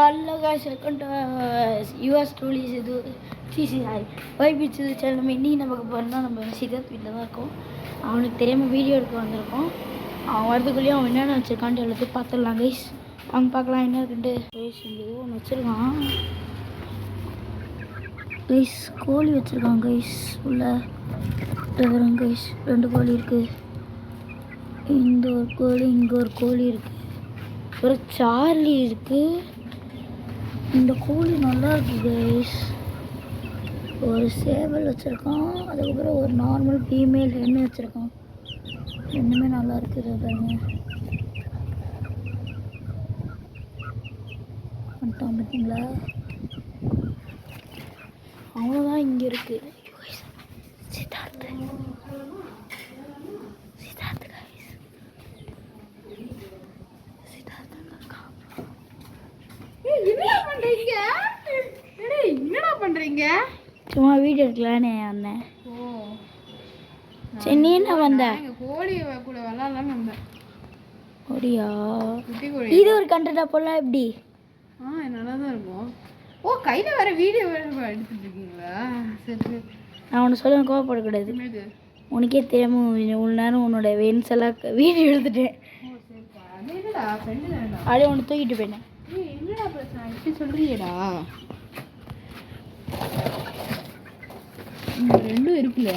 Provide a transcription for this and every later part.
Hello guys welcome to your stories இது வைபிச் channel. இன்னைக்கு நமக்கு போகிறோம்னா நம்ம சித்தார்த் வீட்டில் தான் இருக்கோம். அவனுக்கு தெரியாமல் வீடியோ எடுக்க வந்திருக்கோம். அவன் வரதுக்குள்ளேயும் அவன் என்னென்ன வச்சுருக்கான்ட்டு எல்லாத்தையும் பார்த்துடலாம் கைஸ். அவங்க பார்க்கலாம் என்ன இருக்குன்ட்டு. கைஸ் ஏதோ ஒன்று வச்சுருக்கான் கைஸ். கோழி வச்சுருக்கான் கைஸ். உள்ள வரும் கைஸ். 2 கோழி இருக்குது. இந்த ஒரு கோழி, இங்கே ஒரு கோழி இருக்குது, ஒரு சார்லி இருக்குது. இந்த கோழி நல்லா இருக்கு கைஸ். ஒரு சேவல் வச்சுருக்கான், அதுக்கப்புறம் ஒரு நார்மல் ஃபீமேல் ஹென்னு வச்சுருக்கான். ரெண்டுமே நல்லா இருக்குது பாருங்க. வந்துட்டான் பார்த்தீங்களா? அவ்வளோதான் இங்கே இருக்குது. சித்தார்த் சித்தார்த் கைஸ். என்னடா பண்றீங்க? சும்மா வீடியோ எடுக்கலான்னு வந்தேன். சரி நீ என்ன வந்த? கோழி கூட விளாட்லான்னு வந்தேன். ஓடியா? குட்டி கோழி. இது ஒரு கண்டென்ட்டா போடலாம் எப்படி? நல்லா தான் இருக்கும். ஓ கையில வர வீடியோ எடுத்துட்டு இருக்கீங்களா? சரி நான் ஒன்று சொல்ல கோவப்படக்கூடாது. என்னது? உனக்கே தெரியாம இவ்வளோ நேரம் உன்னோட வென்ஸ் எல்லாம் வீடியோ எடுத்துட்டேன். அது என்னடா ஃப்ரெண்டு தானடா. அப்படியே ஒன்று தூக்கிட்டு போயிட்டேன். என்னடா பிரச்சனை இப்படி சொல்றியேடா? ரெண்டும் இருக்குல்ல,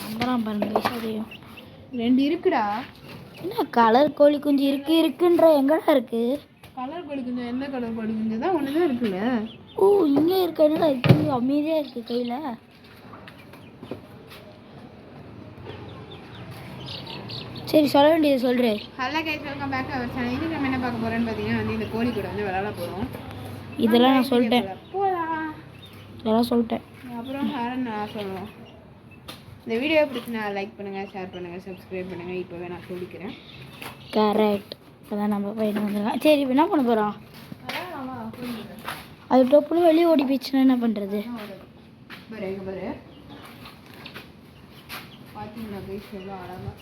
நம்பலாம் பாருங்க அதையும். 2 இருக்குடா. என்ன கலர் கோழி குஞ்சு இருக்குன்ற எங்கடா இருக்கு? கலர் கோழி குஞ்சு எந்த கலர் கோழி குஞ்சு தான் ஒன்று தான் இருக்குல்ல. ஓ இங்கே இருக்க. என்னடா இது அமைதியாக இருக்கு கையில். சரி சொல்ல வேண்டியது சொல்கிறேன். Hello guys, welcome back to our channel. இதுக்கு நம்ம என்ன பார்க்க போகிறோன்னு பார்த்தீங்கன்னா வந்து இந்த கோழி கூட வந்து விளாட போகிறோம். இதெல்லாம் நான் சொல்லிட்டேன். போகலாம். இதெல்லாம் சொல்லிட்டேன். அப்புறம் வேறு நான் சொல்லுவோம். இந்த வீடியோ பிடிச்சினா லைக் பண்ணுங்கள், ஷேர் பண்ணுங்கள், சப்ஸ்கிரைப் பண்ணுங்கள். இப்போவே நான் சொல்லிக்கிறேன். கரெக்ட். அதான் நம்ம பையன் வந்துடலாம். சரி இப்போ என்ன பண்ண போகிறோம்? அது டொப்புன்னு வெளியே ஓடி போயிடுச்சுன்னா என்ன பண்ணுறது? பாரு எங்கே பாரு, பார்த்தீங்களா கைஸ் எவ்வளோ அழகாக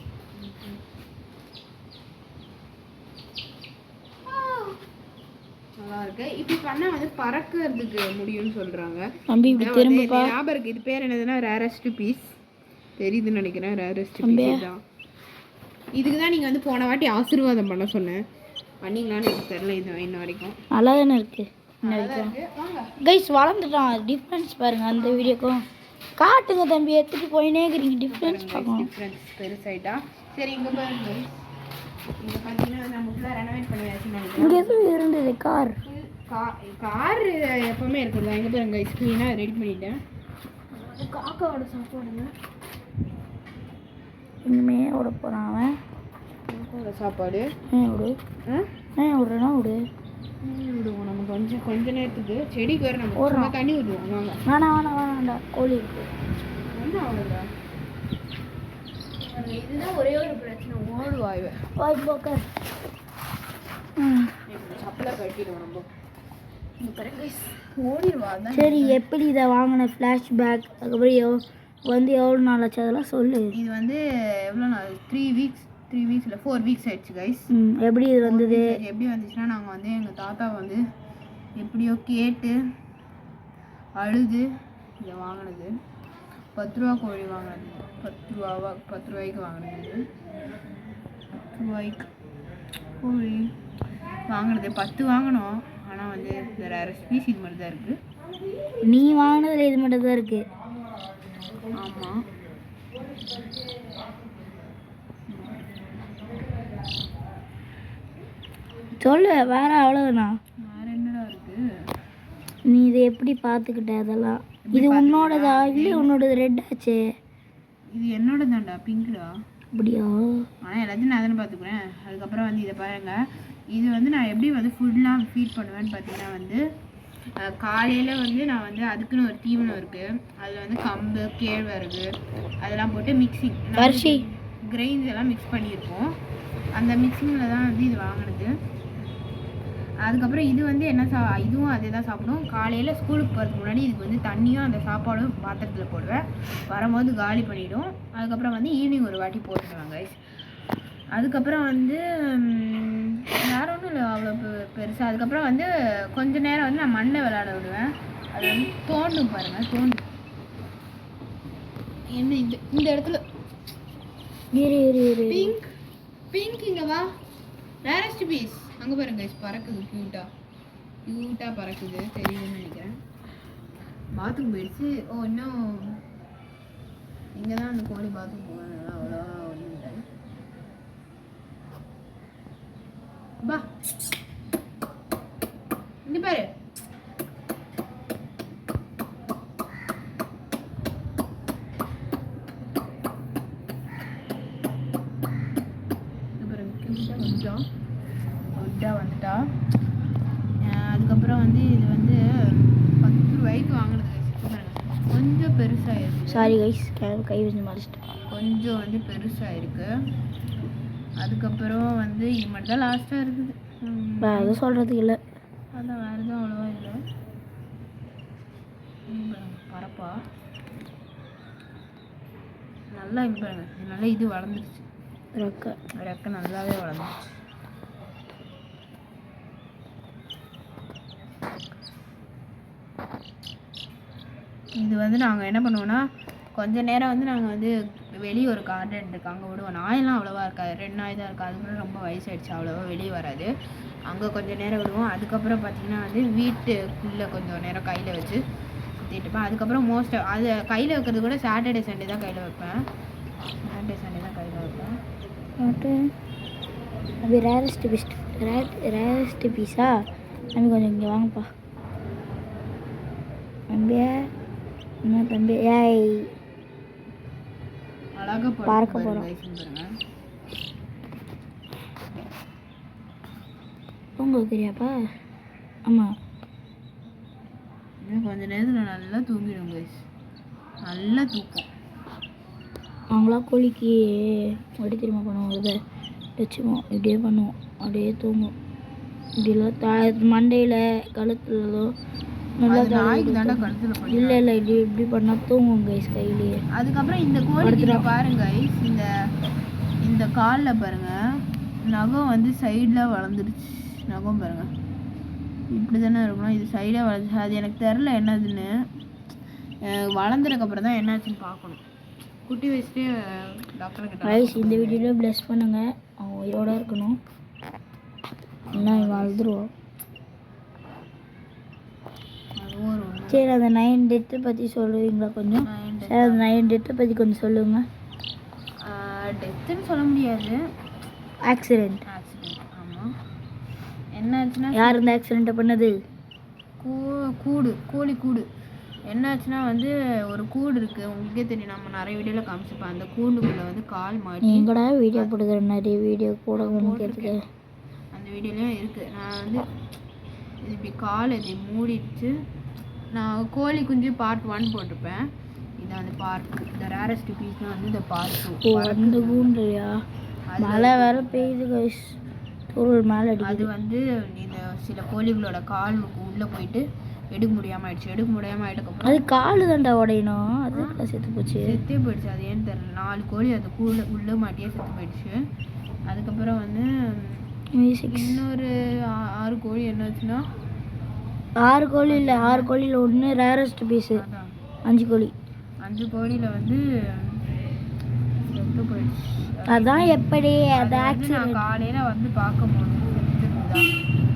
நல்லா இருக்கு. இப்படி பண்ணா வந்து பறக்கிறதுக்கு முடியும்னு சொல்றாங்க. தம்பி இப்படி திரும்ப ஞாபகம் இருக்கு. இது பேர் என்னதுன்னா ரேரஸ்ட் பீஸ் தெரியுதுன்னு நினைக்கிறேன். ரேரஸ்ட் பீஸ் தான். இதுக்கு தான் நீங்கள் வந்து போன வாட்டி ஆசீர்வாதம் பண்ண சொன்னேன். பண்ணீங்களான்னு எனக்கு தெரியல இது இன்ன வரைக்கும். நல்லா தானே இருக்கு. கைஸ் வளர்ந்துட்டான். டிஃப்ரென்ஸ் பாருங்க அந்த வீடியோக்கும். காட்டுங்க தம்பி, எடுத்துட்டு போயினே இருக்கிறீங்க. டிஃப்ரென்ஸ் பார்க்கணும். டிஃப்ரென்ஸ் பெருசாயிட்டா. சரி இங்கே பாருங்க, இங்கே பார்த்தீங்கன்னா நம்ம ஃபுல்லாக ரெனோவேட் பண்ணியாச்சுன்னு நினைக்கிறேன். இங்கே எதுவும் இருந்தது கார். கார் எப்பவுமே இருக்குல்ல. எங்கே பாருங்க ஸ்க்ரீனாக ரெடி பண்ணிட்டேன். காக்காவோட சாப்பாடுங்க இனிமே விட போகிறான் அவன். காக்காவோட சாப்பாடு விடு. விடுறா விடு. விடுவோம் நம்ம கொஞ்ச நேரத்துக்கு. செடிக்கு வேறு நம்ம சும்மா தண்ணி விடுவோம். வாங்க. வேணாண்டா கோழி இருக்கு. என்ன அவ்வளோதா? இதுதான் ஒரே ஒரு பிரச்சனை, ஓடு வாய் போக்க. சப்பலை கட்டிடுவோம் நம்ம. ஓடிடுவா. சரி எப்படி இதை வாங்கின ஃப்ளாஷ்பேக், அதுக்கப்புறம் வந்து எவ்வளோ நாள் ஆச்சு அதெல்லாம் சொல்லு. இது வந்து எவ்வளோ நாள்? 3 வீக்ஸ் இல்லை 4 வீக்ஸ் ஆயிடுச்சு கைஸ். எப்படி இது வந்தது? எப்படி வந்துச்சுன்னா நாங்கள் வந்து எங்கள் தாத்தா வந்து எப்படியோ கேட்டு அழுது இதை வாங்கினது. 10 ரூபா கோழி வாங்கினது. 10 ரூபாய்க்கு வாங்கினது. 10 ரூபாய்க்கு கோழி வாங்கினது 10 வாங்கினோம். ஆனால் வந்து வேறு ஸ்பீஸ் இது மட்டும் தான் இருக்குது. நீ வாங்கினதில் இது மட்டும் தான் இருக்குது. ஆமாம். சொல்லு வேற அவ்வளோதானா? வேறு என்னடா இருக்குது? நீ இதை எப்படி பார்த்துக்கிட்ட? அதெல்லாம் இது உன்னோடதா? இல்லை உன்னோடது ரெட் ஆச்சு. இது என்னோட தான்டா, பிங்க்டா. அப்படியா? ஆனால் எல்லாத்தையும் நான் தானே பார்த்துக்குறேன். அதுக்கப்புறம் வந்து இதை பாருங்கள். இது வந்து நான் எப்படி வந்து ஃபுல்லாக ஃபீட் பண்ணுவேன்னு பார்த்தீங்கன்னா வந்து காலையில் வந்து நான் வந்து அதுக்குன்னு ஒரு தீவனம் இருக்குது. அதில் வந்து கம்பு, கேழ்வரகு அதெல்லாம் போட்டு மிக்சிங் கிரெயின்ஸ் எல்லாம் மிக்ஸ் பண்ணியிருக்கோம். அந்த மிக்சிங்கில் தான் வந்து இது வாங்கினது. அதுக்கப்புறம் இது வந்து என்ன இதுவும் அதே தான் சாப்பிடும். காலையில் ஸ்கூலுக்கு போகிறதுக்கு முன்னாடி இதுக்கு வந்து தண்ணியும் அந்த சாப்பாடும் பாத்திரத்தில் போடுவேன். வரும்போது காலி பண்ணிவிடும். அதுக்கப்புறம் வந்து ஈவினிங் ஒரு வாட்டி போட்டுடுவேன் கைஸ். அதுக்கப்புறம் வந்து வேற ஒன்றும் இல்லை அவ்வளோ பெருசாக. அதுக்கப்புறம் வந்து கொஞ்ச நேரம் வந்து நான் மண்ணை விளையாட விடுவேன். அது வந்து தோண்டும் பாருங்க, தோண்டும். என்ன இந்த இடத்துல பிங்க் பிங்க் இங்கே வா, ரேரஸ்ட் பீஸ் அங்கே பாருங்க guys, பறக்குது க்யூட்டாக பறக்குது, தெரியுதுன்னு நினைக்கிறேன். பாத்ரூம் போயிடுச்சு. ஓ இன்னும் இங்கே தான் அந்த கோழி பாத்ரூம் போவாங்க, அவ்வளோவா ஒன்றும் இல்லை. பா இங்க பாரு, வந்துட்டா. அதுக்கப்புறம் வந்து இது வந்து 10 ரூபாய்க்கு வாங்கினது. கொஞ்சம் பெருசாகிருக்கு. சாரி கைஸ், கை வச்சு மறைச்சிட்டேன். கொஞ்சம் வந்து பெருசாகிருக்கு. அதுக்கப்புறம் வந்து இது மட்டும் தான் லாஸ்ட்டாக இருக்குது. எதுவும் சொல்கிறதுக்கு இல்லை. அதான் வேறு எதுவும் அவ்வளோவா இல்லை. பரப்பா நல்லா இது பாருங்க, நல்லா இது வளர்ந்துருச்சு. ரெக்கை நல்லாவே வளர்ந்துருச்சு. இது வந்து நாங்கள் என்ன பண்ணுவோன்னா, கொஞ்ச நேரம் வந்து நாங்கள் வந்து வெளியே ஒரு கார்டன் இருக்குது அங்கே விடுவோம். நாயெல்லாம் அவ்வளோவா இருக்காது, 2 நாய் தான் இருக்குது. அதுக்கப்புறம் ரொம்ப வயசாகிடுச்சு, அவ்வளோவா வெளியே வராது. அங்கே கொஞ்சம் நேரம் விடுவோம். அதுக்கப்புறம் பார்த்திங்கன்னா வந்து வீட்டுக்குள்ளே கொஞ்சம் நேரம் கையில் வச்சு சுற்றிட்டுப்பேன். அதுக்கப்புறம் மோஸ்ட்டாக அது கையில் வைக்கிறது கூட சாட்டர்டே சண்டே தான் கையில் வைப்பேன். அப்படி ரேரஸ்ட் பீஸா தம்பி, கொஞ்சம் இங்கே வாங்கப்பா தம்பியா. என்ன தம்பி, ஏய் அழகாக பார்க்க போகிறோம். தூங்க வைக்கிறியாப்பா? ஆமாம், இன்னும் கொஞ்ச நேரத்தில் நல்லா தூங்கிடும் கைஸ், நல்லா தூக்கம். அவங்களா கோழிக்கு எப்படி தெரியுமா பண்ணுவோம், இதை வச்சுப்போம், இப்படியே பண்ணுவோம், அப்படியே தூங்கும். இப்படிலாம் மண்டையில் கழுத்துலதோ நல்லா இல்லை இப்படி பண்ணால் தூங்கும் கைஸ் கையிலேயே. அதுக்கப்புறம் இந்த கோழிக்கு பாருங்க கைஸ், இந்த காலில் பாருங்க நகம் வந்து சைடில் வளர்ந்துருச்சு. நகம் பாருங்க இப்படி தானே இருக்கணும், இது சைடாக வளர்ந்துச்சு. அது எனக்கு தெரில என்னதுன்னு, வளர்ந்ததுக்கப்புறம் தான் என்னாச்சுன்னு பார்க்கணும். குட்டி வயசுலேயே டாக்டர் கிட்ட கைஸ் இந்த வீடியோவில் ப்ளஸ் பண்ணுங்கள், அவங்க உயிரோட இருக்கணும், என்ன வளர்ந்துருவோம். சரி, அந்த 9 டெத்தை பற்றி சொல்லுவீங்களா கொஞ்சம்? சரி, அந்த 9 டெத்தை பற்றி கொஞ்சம் சொல்லுங்கள். டெத்துன்னு சொல்ல முடியாது, ஆக்சிடெண்ட். ஆமாம். என்னாச்சுன்னா, யார் இந்த ஆக்சிடெண்ட்டை பண்ணது? கோழி கூடு. என்னாச்சுன்னா வந்து ஒரு கூடு இருக்குது, உங்களுக்கே தெரியும், நம்ம நிறைய வீடியோவில் காமிச்சிப்பேன். அந்த கூண்டுக்குள்ளே வந்து கால் மாட்டி எங்கடா வீடியோ போடுக்கிற, நிறைய வீடியோ போடுறதுக்கு அந்த வீடியோலையும் இருக்குது. நான் வந்து இது இப்படி கால் இது மூடிடுச்சு. நான் கோழி குஞ்சு பார்ட் 1 போட்டிருப்பேன், இதை வந்து பார்ட் 2. இந்த ரேரஸ்ட் பீஸ்லாம் வந்து இந்த பார்ட் 2. அந்த கூண்டுலையா மழை வேற பெய்யுது கைஸ், பொருள் மேலே அடி. அது வந்து இந்த சில கோழிகளோட கால் உள்ளே போயிட்டு எடுக்க முடியாமல் ஆகிடுச்சுக்கப்புறம் அது கால் தாண்டா உடையணும், அது செத்து போயிடுச்சு. அது ஏன்னு தெரியல. 4 கோழி அது உள்ளே மாட்டியே செத்து போயிடுச்சு. அதுக்கப்புறம் வந்து இன்னொரு 6 கோழி என்னாச்சுன்னா, 6 கோழி இல்லை, 6 கோழியில் ஒன்று ரேரஸ்ட் பீஸு. 5 கோழி, 5 கோழியில் வந்து செத்து போயிடுச்சு. அதான் எப்படி அது நான் காலையில் வந்து பார்க்க போனேன்.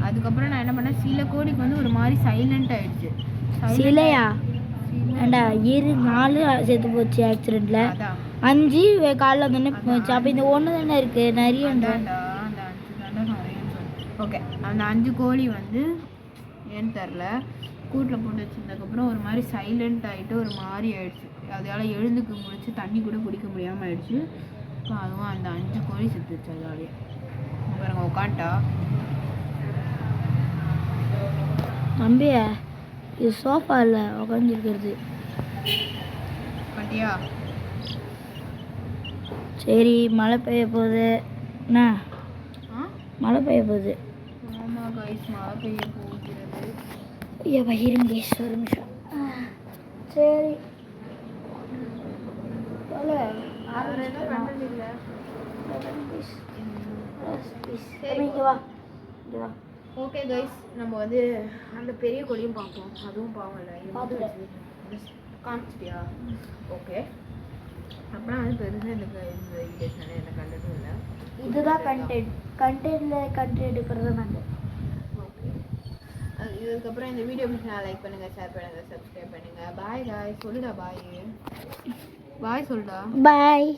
அதுக்கப்புறம் நான் என்ன பண்ணேன், சில கோழிக்கு வந்து ஒரு மாதிரி சைலண்ட் ஆயிடுச்சு. சிலையா ஏண்டா 4 செத்து போச்சு ஆக்சிடெண்ட்டில், 5 காலைல தானே போச்சு. அப்போ இந்த ஒன்று தானே இருக்குது, நிறையன்ற. ஓகே, அந்த 5 கோழி வந்து ஏன்னு தெரில கூட்டில் போட்டு வச்சுருந்ததுக்கப்புறம் ஒரு மாதிரி சைலண்ட் ஆகிட்டு ஒரு மாதிரி ஆயிடுச்சு. அதால் எழுந்துக்க முடிச்சு, தண்ணி கூட குடிக்க முடியாமல் ஆயிடுச்சு. இப்போ அதுவும் அந்த 5 கோழி செத்துச்சு. அதாலேயே பாருங்க உட்காண்டா. தம்பி, இது சோஃபா இல்லை உட்காந்துருக்கிறது. கண்டியா? சரி, மழை பெய்ய போகுது. என்ன மழை பெய்ய போகுது? ஆமாம் கைஸ், மழை பெய்ய போகிறது. ஐயா பகிரும் கைஸ், ஒரு நிமிஷம். சரி வேறு எதுவும் பண்ணுறது இல்லை. வா இதுதான் ஓகே கைஸ், நம்ம வந்து அந்த பெரிய கோழியும் பார்ப்போம். அதுவும் பாவம்ல, இது மட்டும் பார்த்துட்டேன். காமிச்சிட்டியா? ஓகே. அப்புறம் வந்து பெருசாக இந்த வீடியோஸான எந்த கண்டென்ட்டும் இல்லை. இதுதான் கண்டென்ட் எடுக்கிறது நாங்கள். ஓகே, இதுக்கப்புறம் இந்த வீடியோ பிடிச்சா லைக் பண்ணுங்கள், ஷேர் பண்ணுங்கள், சப்ஸ்கிரைப் பண்ணுங்கள். பாய் காய், சொல்லுடா பாய். பாய் சொல்லுடா. பாய்.